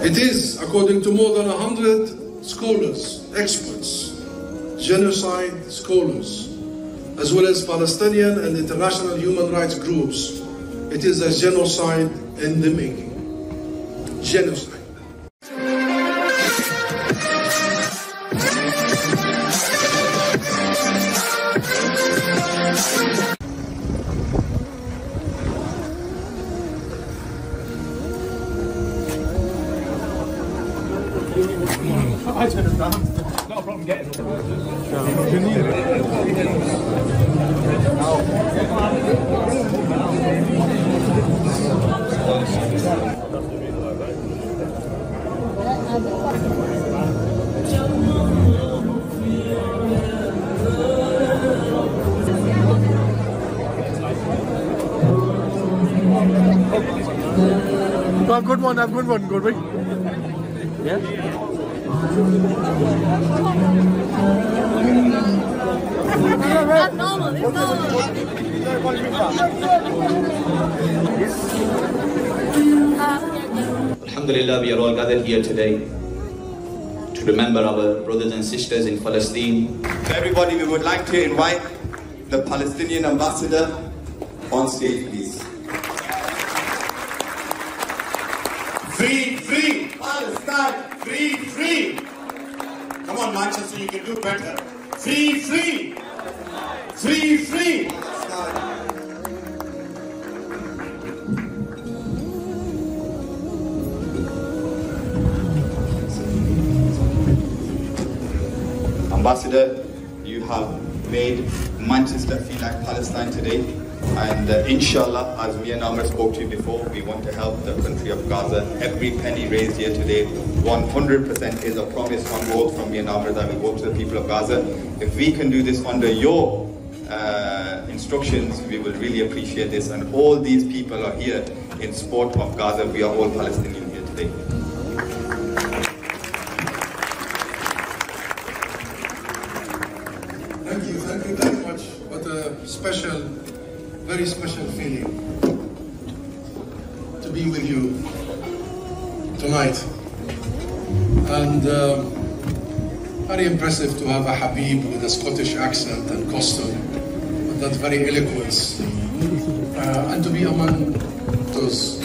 It is, according to more than 100 scholars, experts, genocide scholars, as well as Palestinian and international human rights groups, it is a genocide in the making. Genocide. I turn it down. Not a problem getting it. Have good one, good one. Yeah? That's normal, it's normal. Alhamdulillah, we are all gathered here today to remember our brothers and sisters in Palestine. Everybody, we would like to invite the Palestinian ambassador on stage, please. Free, free, Palestine, free, free. Come on, Manchester, you can do better. Free, free, free, free. Ambassador, you have made Manchester feel like Palestine today. And inshallah, as me and Amir spoke to you before, we want to help the country of Gaza. Every penny raised here today, 100% is a promise on oath from me and Amir that will go to the people of Gaza. If we can do this under your instructions, we will really appreciate this. And all these people are here in support of Gaza. We are all Palestinian here today. Thank you very much. What a special, very special feeling to be with you tonight. And very impressive to have a Habib with a Scottish accent and costume, with that very eloquence. And to be among those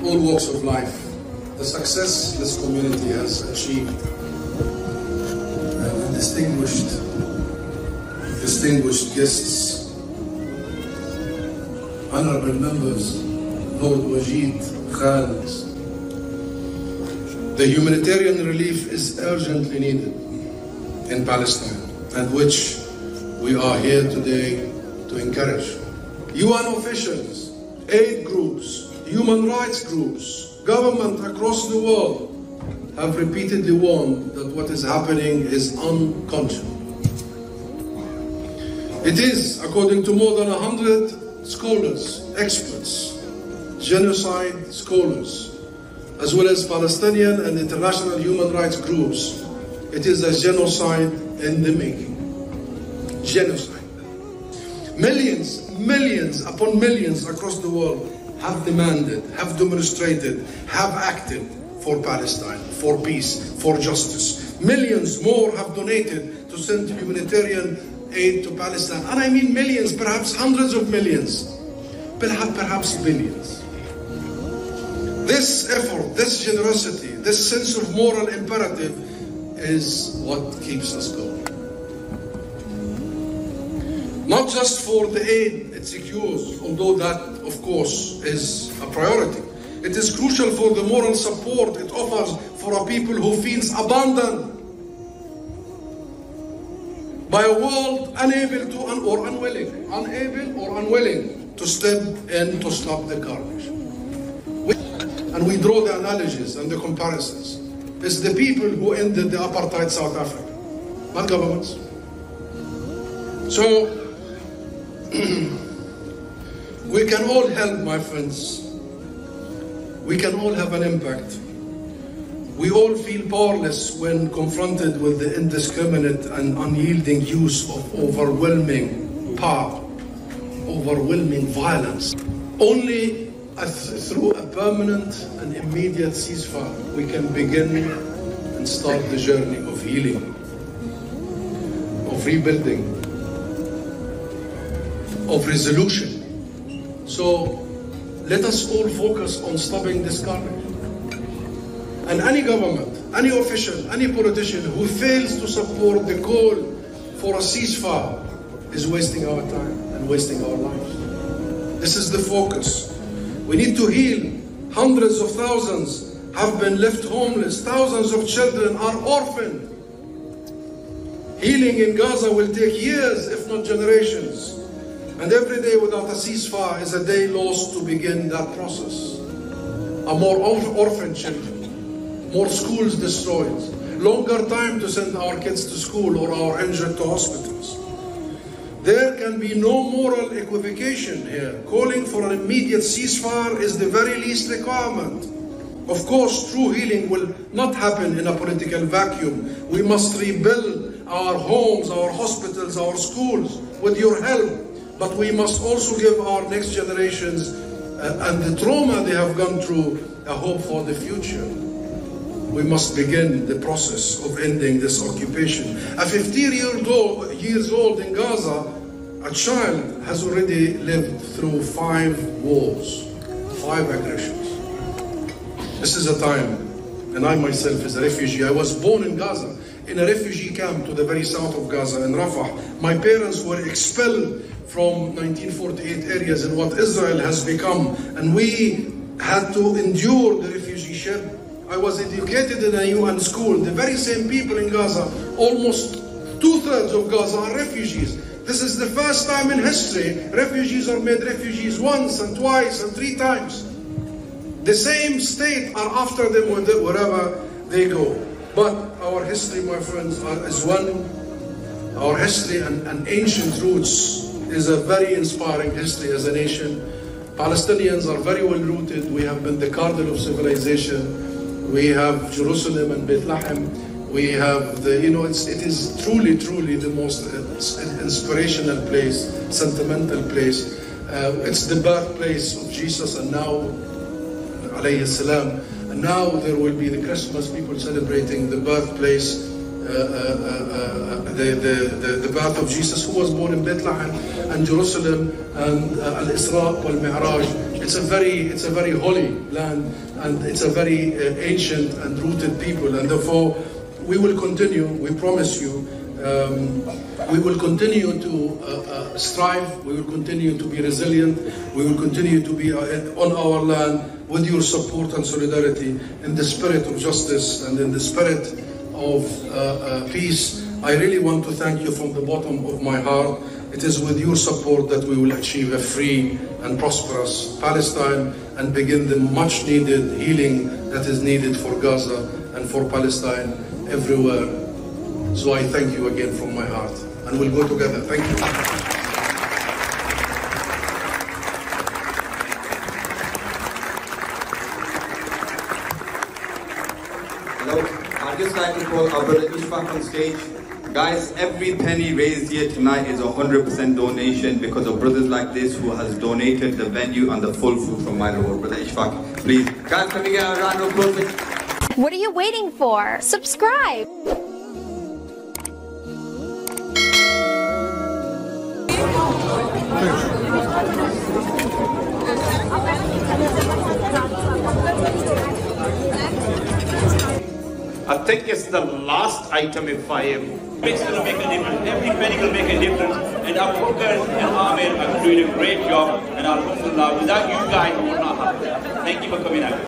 all walks of life. The success this community has achieved, distinguished guests, honorable members, Lord Wajid Khan. The humanitarian relief is urgently needed in Palestine, and which we are here today to encourage. UN officials, aid groups, human rights groups, government across the world have repeatedly warned that what is happening is unconscionable. It is, according to more than 100 scholars, experts, genocide scholars, as well as Palestinian and international human rights groups, it is a genocide in the making. Genocide. Millions upon millions across the world have demanded, have demonstrated, have acted for Palestine, for peace, for justice. Millions more have donated to send humanitarian aid to Palestine. And I mean millions, perhaps hundreds of millions, perhaps billions. This effort, this generosity, this sense of moral imperative is what keeps us going. Not just for the aid it secures, although that, of course, is a priority. It is crucial for the moral support it offers for a people who feels abandoned by a world unable or unwilling to step in to stop the carnage. And we draw the analogies and the comparisons. It's the people who ended the apartheid South Africa, not governments. So, we can all help, my friends. We can all have an impact. We all feel powerless when confronted with the indiscriminate and unyielding use of overwhelming power, overwhelming violence. Only through a permanent and immediate ceasefire, we can begin and start the journey of healing, of rebuilding, of resolution. So let us all focus on stopping this carnage. And any government, any official, any politician who fails to support the call for a ceasefire is wasting our time and wasting our lives. This is the focus. We need to heal. Hundreds of thousands have been left homeless. Thousands of children are orphaned. Healing in Gaza will take years, if not generations. And every day without a ceasefire is a day lost to begin that process. More orphaned children, more schools destroyed, longer time to send our kids to school or our injured to hospitals. There can be no moral equivocation here. Calling for an immediate ceasefire is the very least requirement. Of course, true healing will not happen in a political vacuum. We must rebuild our homes, our hospitals, our schools with your help. But we must also give our next generations and the trauma they have gone through a hope for the future. We must begin the process of ending this occupation. A 15 years old in Gaza, a child has already lived through 5 wars, 5 aggressions. This is a time, and I myself as a refugee, I was born in Gaza, in a refugee camp to the very south of Gaza, in Rafah. My parents were expelled from 1948 areas in what Israel has become, and we had to endure the refugee ship. I was educated in a UN school. The very same people in Gaza, almost 2/3 of Gaza are refugees. This is the first time in history refugees are made refugees once and twice and 3 times. The same state are after them wherever they go. But our history, my friends, is one. Our history and ancient roots is a very inspiring history as a nation. Palestinians are very well rooted. We have been the cradle of civilization. We have Jerusalem and Bethlehem. We have the, it is truly the most inspirational place, sentimental place. It's the birthplace of Jesus, and now, alayhi salam, and now there will be the Christmas, people celebrating the birthplace, the birth of Jesus, who was born in Bethlehem and Jerusalem, and Al-Isra wal-Mi'raj. It's a very holy land, and it's a very ancient and rooted people, and therefore we will continue, we promise you, we will continue to strive, we will continue to be resilient, we will continue to be on our land with your support and solidarity in the spirit of justice and in the spirit of peace. I really want to thank you from the bottom of my heart. It is with your support that we will achieve a free and prosperous Palestine and begin the much needed healing that is needed for Gaza and for Palestine everywhere. So I thank you again from my heart, and we'll go together. Thank you. Hello, I'd just like to call our brother Ishfaq on stage. Guys, every penny raised here tonight is 100% donation because of brothers like this who has donated the venue and the full food from my Lord. Brother Ishfaq, please. Guys, can we get a round of applause? What are you waiting for? Subscribe! I think it's the last item if I am. It's going to make a difference. Every penny will make a difference. And our Boxer and Amir are doing a great job. And Alhamdulillah, without you guys, we would not have that. Thank you for coming out.